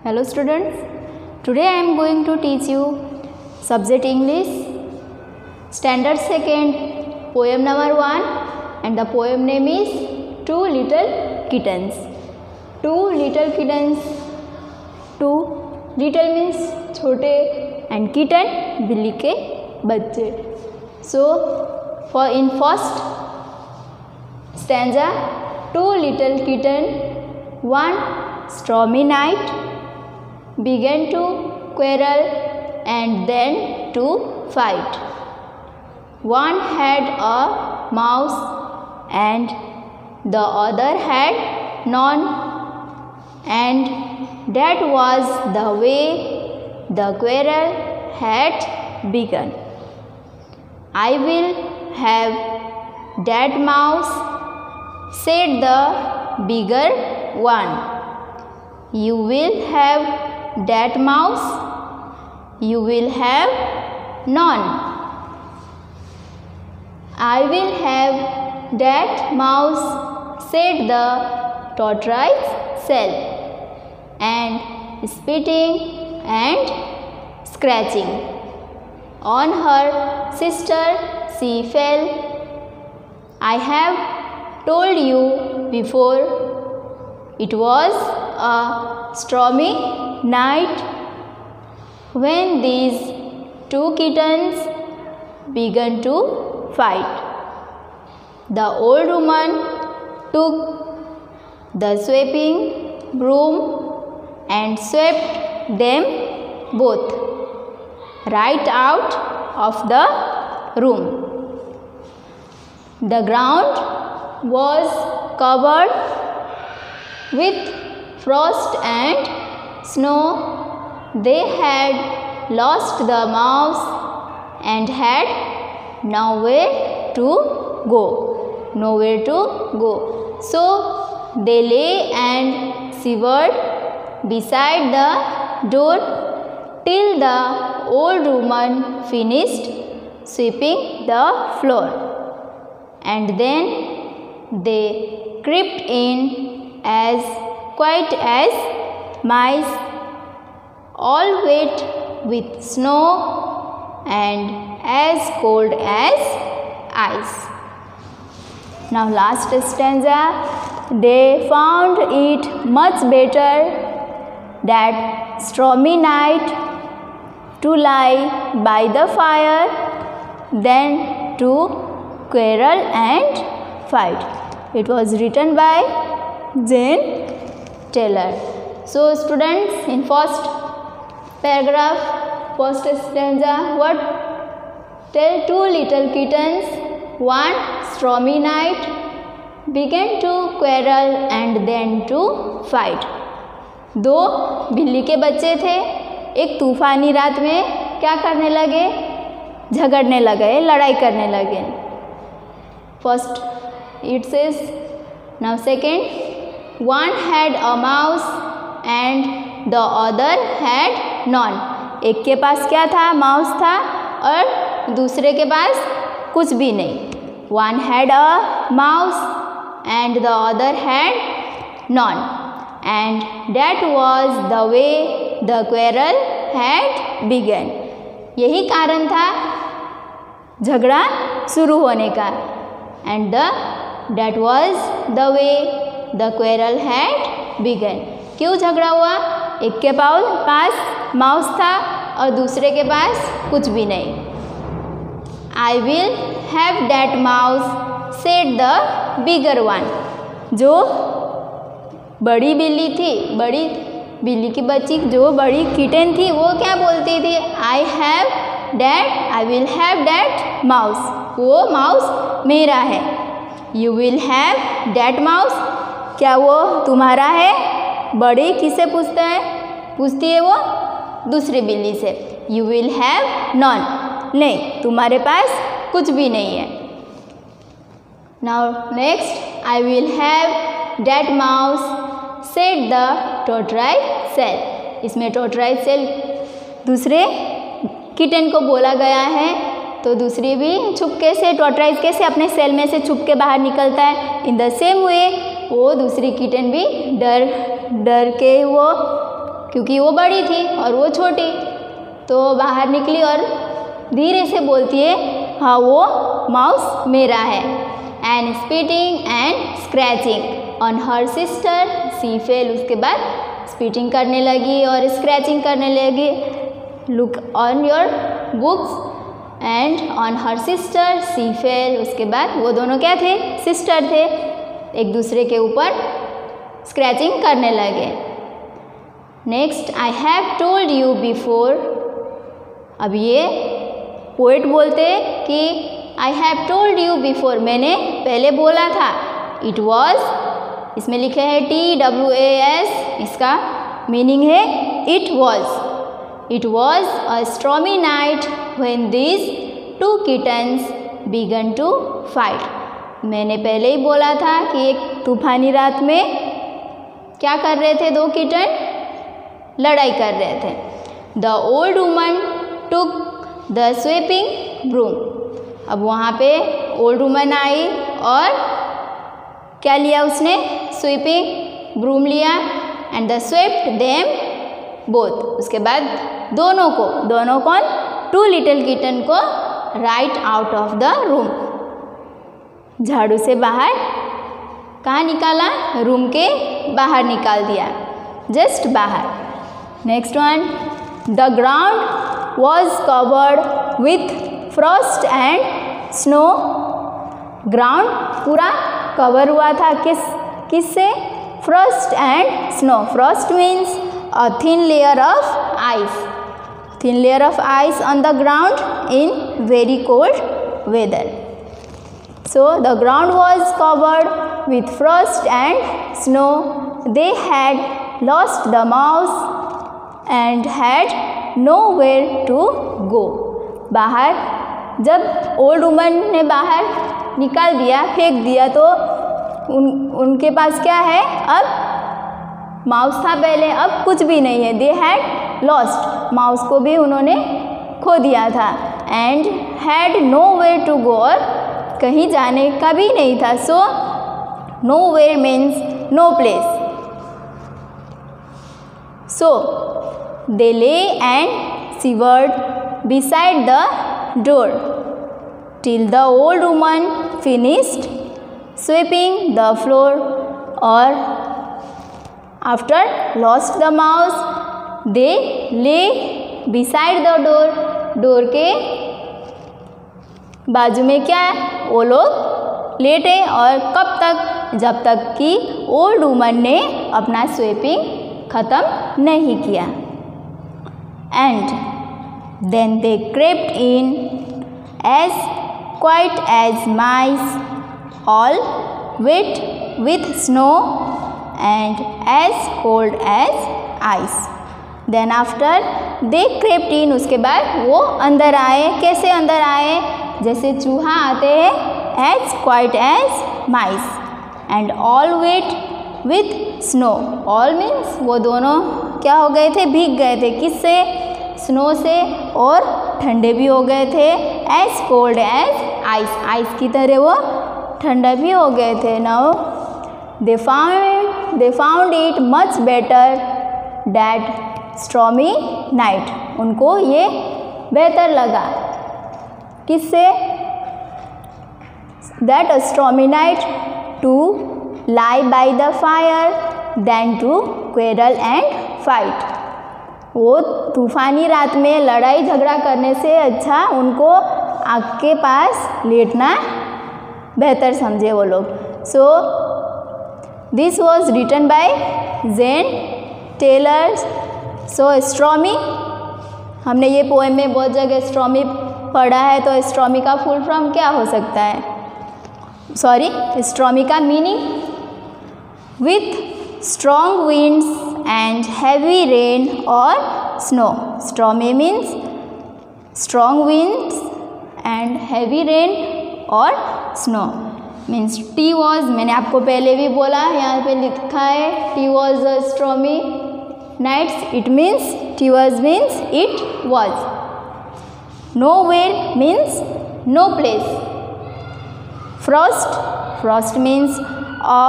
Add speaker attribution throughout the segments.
Speaker 1: Hello students, today I am going to teach you subject English, standard 2nd, poem number 1 and the poem name is Two Little Kittens. Two little kittens, two little means छोटे and kitten बिल्ली के बच्चे. So for in first stanza, two little kitten, one stormy night began to quarrel and then to fight. One had a mouse and the other had none, and that was the way the quarrel had begun. I will have that mouse, said the bigger one. You will have that mouse, you will have none. I will have that mouse, said the tortoise shell, and spitting and scratching on her sister she fell. I have told you before, it was a stormy night when these two kittens began to fight. The old woman took the sweeping broom and swept them both right out of the room. The ground was covered with frost and snow. They had lost the mouse and had nowhere to go. So they lay and shivered beside the door till the old woman finished sweeping the floor, and then they crept in as quiet as mice, all wet with snow and as cold as ice. Now last stanza, they found it much better that stormy night to lie by the fire than to quarrel and fight. It was written by Jane Taylor. So students, in first paragraph, first stanza, what? Tell two little kittens, one stormy night began to quarrel and then to fight. दो बिल्ली के बच्चे थे, एक तूफानी रात में क्या करने लगे? झगड़ने लगे, लड़ाई करने लगे. First it says, now second, one had a mouse and the other had none. एक के पास क्या था? माउस था और दूसरे के पास कुछ भी नहीं. One had a mouse and the other had none, and that was the way the quarrel had begun. यही कारण था झगड़ा शुरू होने का. And that was the way the quarrel had begun. क्यों झगड़ा हुआ? एक के पास माउस था और दूसरे के पास कुछ भी नहीं. I will have that mouse, said the bigger one. जो बड़ी बिल्ली थी, बड़ी बिल्ली की बच्ची जो बड़ी किटन थी, वो क्या बोलती थी? I will have that mouse. वो माउस मेरा है. You will have that mouse. क्या वो तुम्हारा है? बड़ी किससे पूछता है? पूछती है वो दूसरी बिल्ली से. You will have none. नहीं, तुम्हारे पास कुछ भी नहीं है. Now next, I will have that mouse, said the tortoise shell. इसमें tortoise shell दूसरे किटन को बोला गया है, तो दूसरी भी छुपके से tortoise कैसे अपने सेल में से छुप के बाहर निकलता है. इन द सेम वे वो दूसरी किटन भी डर के वो क्योंकि वो बड़ी थी और वो छोटी, तो बाहर निकली और धीरे से बोलती है हाँ वो माउस मेरा है। And spitting and scratching on her sister see fell, उसके बाद स्पीटिंग करने लगी और स्क्रैचिंग करने लगी। Look on your books and on her sister see fell, उसके बाद वो दोनों क्या थे, सिस्टर थे, एक दूसरे के ऊपर स्क्रैचिंग करने लगे। Next, I have told you before, अब ये पोएट बोलते कि I have told you before, मैंने पहले बोला था। इट वॉज, इसमें लिखे है TWAS, इसका मीनिंग है it was. It was a stormy night when these two kittens began to fight, मैंने पहले ही बोला था कि एक तूफानी रात में क्या कर रहे थे, दो किटन लड़ाई कर रहे थे। The old woman took the sweeping broom, अब वहाँ पे ओल्ड वुमन आई और क्या लिया उसने, स्वीपिंग ब्रूम लिया। And the swept them both, उसके बाद दोनों कौन, टू लिटिल किटन को right out of the room, झाड़ू से बाहर कहाँ निकाला, रूम के बाहर निकाल दिया, जस्ट बाहर। Next one, the ground was covered with frost and snow, ground पूरा कवर हुआ था किससे, frost and snow. Frost means a thin layer of ice, thin layer of ice on the ground in very cold weather. So the ground was covered with frost and snow. They had lost the mouse and had nowhere to go. बाहर जब old woman ने बाहर निकाल दिया, फेंक दिया, तो उनके पास क्या है, अब माउस था पहले, अब कुछ भी नहीं है। They had lost, माउस को भी उन्होंने खो दिया था। And had nowhere to go, और कहीं जाने का भी नहीं था। सो nowhere means no place. So they lay and shivered beside the door till the old woman finished sweeping the floor, or after lost the mouse they lay beside the door, door के बाजू में क्या है, वो लोग लेटे, और कब तक, जब तक कि ओल्ड वुमन ने अपना स्वीपिंग ख़त्म नहीं किया। And then they crept in as quiet as mice, all wet with snow and as cold as ice. Then after they crept in, उसके बाद वो अंदर आए। कैसे अंदर आए, जैसे चूहा आते हैं, as quiet as mice, and all wet with snow. All means वो दोनों क्या हो गए थे, भीग गए थे, किससे, स्नो से, और ठंडे भी हो गए थे। As cold as ice, ice की तरह वो ठंडा भी हो गए थे। Now they found it much better that stormy night, उनको ये बेहतर लगा, किससे, that a stormy night to lie by the fire than to quarrel and fight. वो तूफानी रात में लड़ाई झगड़ा करने से अच्छा उनको आग के पास लेटना बेहतर समझे वो लोग। So this was written by Jane Taylor. So stormy, हमने ये पोएम में बहुत जगह स्टॉर्मी पढ़ा है, तो स्टॉर्मी का फुल फॉर्म क्या हो सकता है, सॉरी, स्टॉर्मी का meaning, with strong winds and heavy rain और snow. Stormy means strong winds and heavy rain और स्नो। मीन्स टी वॉज, मैंने आपको पहले भी बोला, यहाँ पे लिखा है it was a stormy nights, it means it was means it was. Nowhere means no place. Frost means a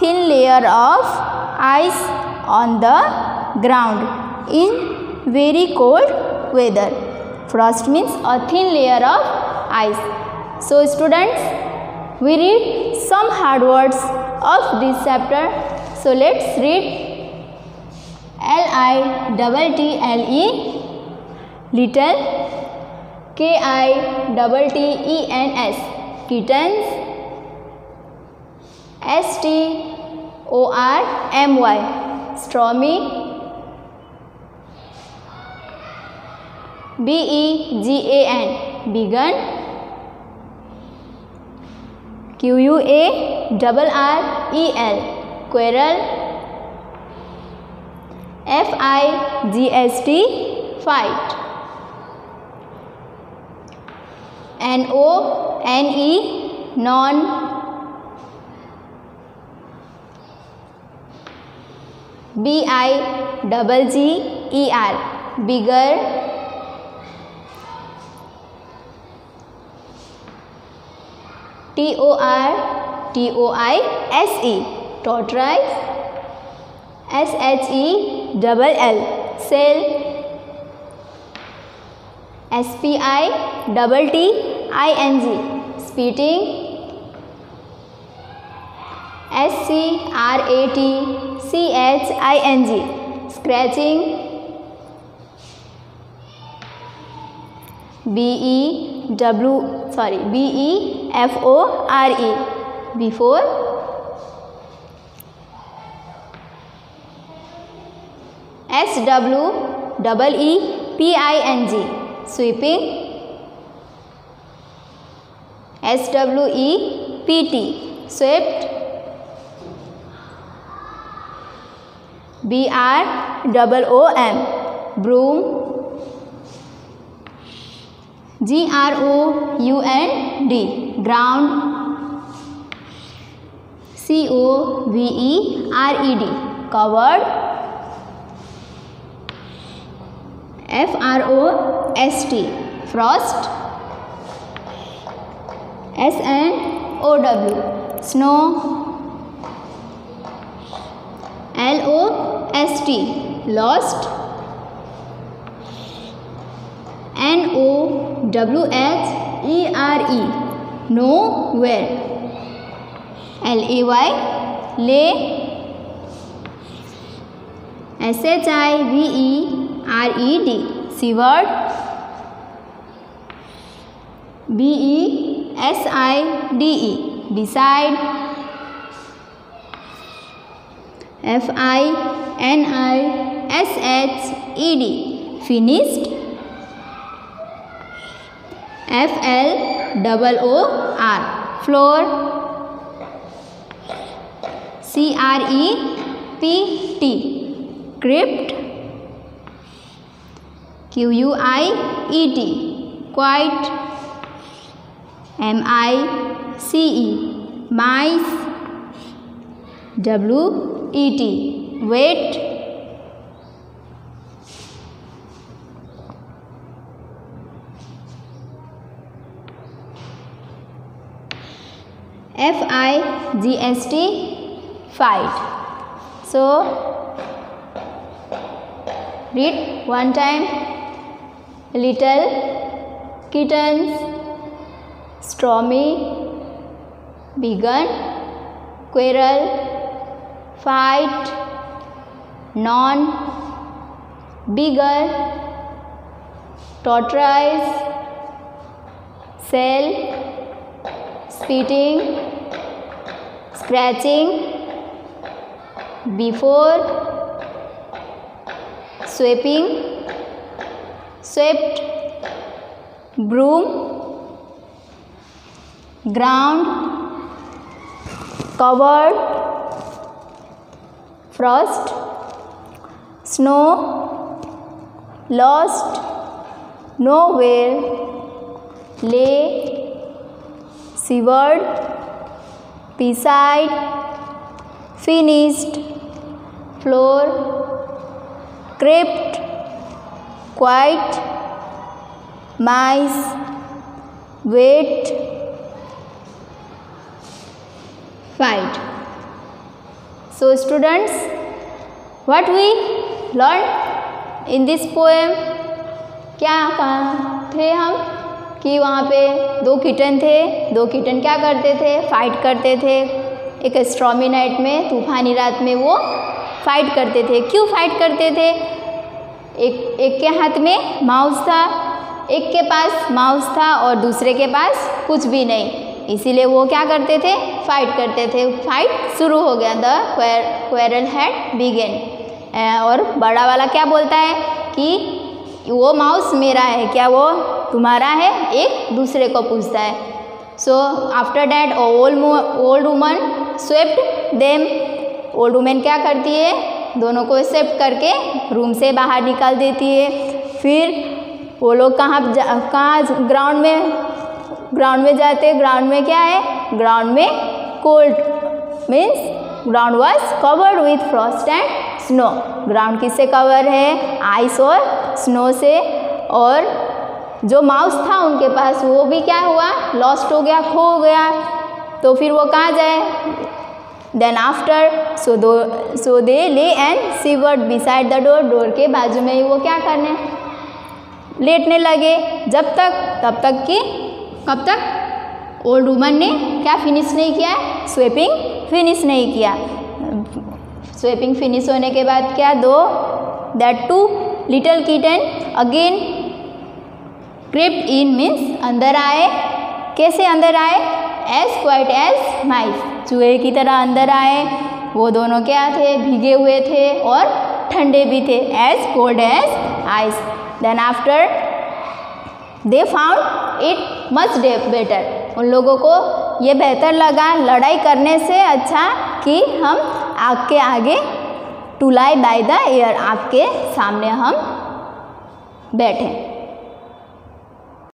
Speaker 1: thin layer of ice on the ground in very cold weather. Frost means a thin layer of ice. So students, we read some hard words of this chapter. So let's read Little, little, Kittens, kittens, Stormy, stormy, Began, begun, Quarrel, quarrel, Figst, fight, None, non, Bigger, bigger, Tortoise, tortoise, Shell, shell, Spitting, spitting, Scratching, scratching, Before, before, Sweeping, sweeping, Swept, swept, Broom, broom, Ground, ground, Covered, covered, Frost, frost, Snow, snow, Lost, lost, Nowhere, nowhere, Lay, lay, Shivered, shivered, Beside, beside, Finished, finished, Floor, floor, Crept, crypt, Quit, quite, Mice, mice, Wet, Figst, fight. So read one time. Little, kittens, Stormy, begun, quarrel, fight, None, bigger, tortoise, Shell, spitting, scratching, before, sweeping, swept, broom, ground, covered, frost, snow, lost, nowhere, lay, shivered, beside, finished, floor, crept, quiet, mice, wet, fight. So students, what we learn in this poem. क्या कहा थे हम कि वहाँ पे 2 kitten थे। 2 kitten क्या करते थे? फाइट करते थे। एक स्टॉर्मी नाइट में, तूफानी रात में वो फाइट करते थे। क्यों फाइट करते थे? एक के हाथ में माउस था, एक के पास माउस था और दूसरे के पास कुछ भी नहीं, इसीलिए वो क्या करते थे? फाइट करते थे। फाइट शुरू हो गया, द क्वेरल हैड बिगेन। और बड़ा वाला क्या बोलता है कि वो माउस मेरा है, क्या वो तुम्हारा है? एक दूसरे को पूछता है। So after that old woman swept them. Old women क्या करती है? दोनों को स्वेप्ट करके रूम से बाहर निकाल देती है। फिर वो लोग कहाँ ग्राउंड में जाते। ग्राउंड में क्या है? ग्राउंड में cold means ground was covered with frost and snow. Ground किससे कवर है? आइस और स्नो से। और जो माउस था उनके पास वो भी क्या हुआ? लॉस्ट हो गया, खो गया। तो फिर वो कहाँ जाए? देन आफ्टर सो दे ले and शिवर्ड beside the door. Door के बाजू में ही वो क्या करने लेटने लगे। तब तक कि कब तक? ओल्ड वुमन ने क्या फिनिश नहीं किया? स्वेपिंग फिनिश नहीं किया। स्वेपिंग फिनिश होने के बाद क्या? That 2 little kitten again crypt in means अंदर आए। कैसे अंदर आए? एज क्वाइट एज माइस, चूहे की तरह अंदर आए। वो दोनों क्या थे? भीगे हुए थे और ठंडे भी थे, as cold as ice. Then after they found it much better. उन लोगों को ये बेहतर लगा लड़ाई करने से अच्छा कि हम आग के आगे to lie by the air, आग के सामने हम बैठें।